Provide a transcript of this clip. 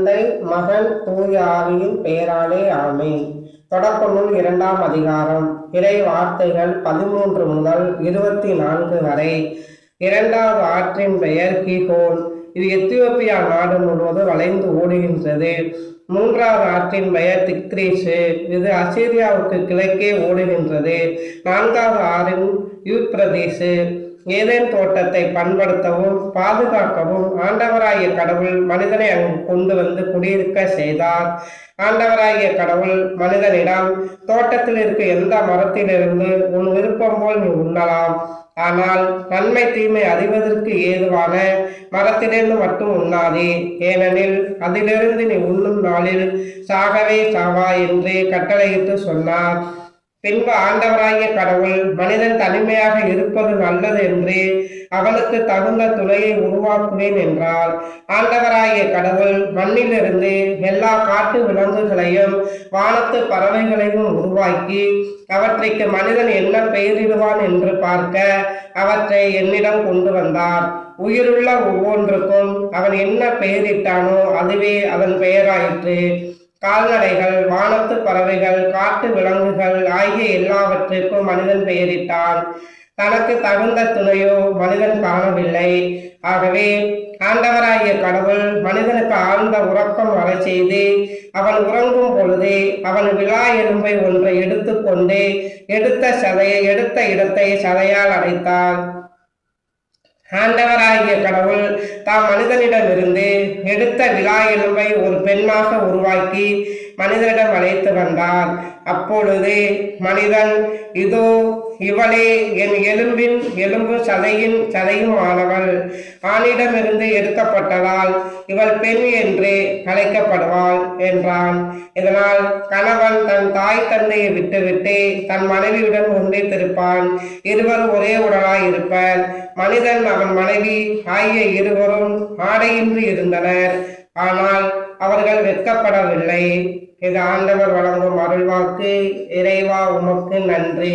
தந்தை மகன் தூய ஆவியின் பெயராலே ஆமென். தொடக்க நூல் 2ஆம் அதிகாரம். இறை வார்த்தைகள் 13 முதல் 24 வரை. இரண்டாவது ஆற்றின் பெயர் கீகோன். இது எத்தியோப்பியா நாடு முழுவதும் வளைந்து ஓடுகின்றது. மூன்றாவது ஆற்றின் பெயர் திக்ரீசு. இது அசீரியாவுக்கு கிழக்கே ஓடுகின்றது. நான்காவது ஆறின் யூப்ரதீசு. ஏதேன் தோட்டத்தை பண்படுத்தவும் பாதுகாக்கவும் ஆண்டவராகிய கடவுள் மனிதனை அங்கு கொண்டு வந்து குடியிருக்க செய்தார். ஆண்டவராகிய கடவுள் மனிதனிடம், தோட்டத்தில் இருக்க எந்த மரத்திலிருந்து உன் விருப்பம் போல் நீ உண்ணலாம், ஆனால் நன்மை தீமை அறிவதற்கு ஏதுவான மரத்திலிருந்து மட்டும் உண்ணாதே, ஏனெனில் அதிலிருந்து நீ உண்ணும் நாளில் சாகவே சாவா என்று கட்டளையிட்டு சொன்னார். பின்பு ஆண்டவராகிய கடவுள் மனிதன் தனிமையாக இருப்பது நல்லது என்று அவனுக்கு தகுந்த துணையை உருவாக்குவேன் என்றார். ஆண்டவராகிய கடவுள் மண்ணிலிருந்து எல்லா காட்டு விலங்குகளையும் வானத்து பறவைகளையும் உருவாக்கி அவற்றைக்கு மனிதன் என்ன பெயரிடுவான் என்று பார்க்க அவற்றை என்னிடம் கொண்டு வந்தார். உயிருள்ள ஒவ்வொன்றுக்கும் அவன் என்ன பெயரிட்டானோ அதுவே அதன் பெயராயிற்று. கால்நடைகள், வானத்து பறவைகள், காட்டு விலங்குகள் ஆகிய எல்லாவற்றிற்கும் மனிதன் பெயரிட்டான். தனக்கு தகுந்த துணையோ மனிதன் காணவில்லை. ஆகவே ஆண்டவராகிய கடவுள் மனிதனுக்கு ஆழ்ந்த உறக்கம் வர செய்து அவன் உறங்கும் பொழுது அவன் விலா எலும்பை ஒன்றை எடுத்துக்கொண்டு எடுத்த இடத்தை சதையால் அடைத்தார். ஆண்டவராகிய கடவுள் தாம் மனிதனிடமிருந்து எடுத்த விலா எலும்பை ஒரு பெண்ணாக உருவாக்கி மனிதனிடம் அழைத்து வந்தார். அப்பொழுது மனிதன், இதோ இவளே என் எலும்பின் எலும்பு சதையின் சதையும் ஆனவள், ஆணிடமிருந்து எடுக்கப்பட்டதால் இவள் பெண் என்று அழைக்கப்படுவாள் என்றான். இதனால் கணவன் தன் தாய் தந்தையை விட்டுவிட்டு தன் மனைவியுடன் ஒன்றித்திருப்பான். இருவரும் ஒரே உடலாய் இருப்பர். மனிதன் அவன் மனைவி ஆகிய இருவரும் ஆடையின்றி இருந்தனர், ஆனால் அவர்கள் வெட்கப்படவில்லை. இது ஆண்டவர் வழங்கும் அருள்வாக்கு. இறைவா, உமக்கு நன்றி.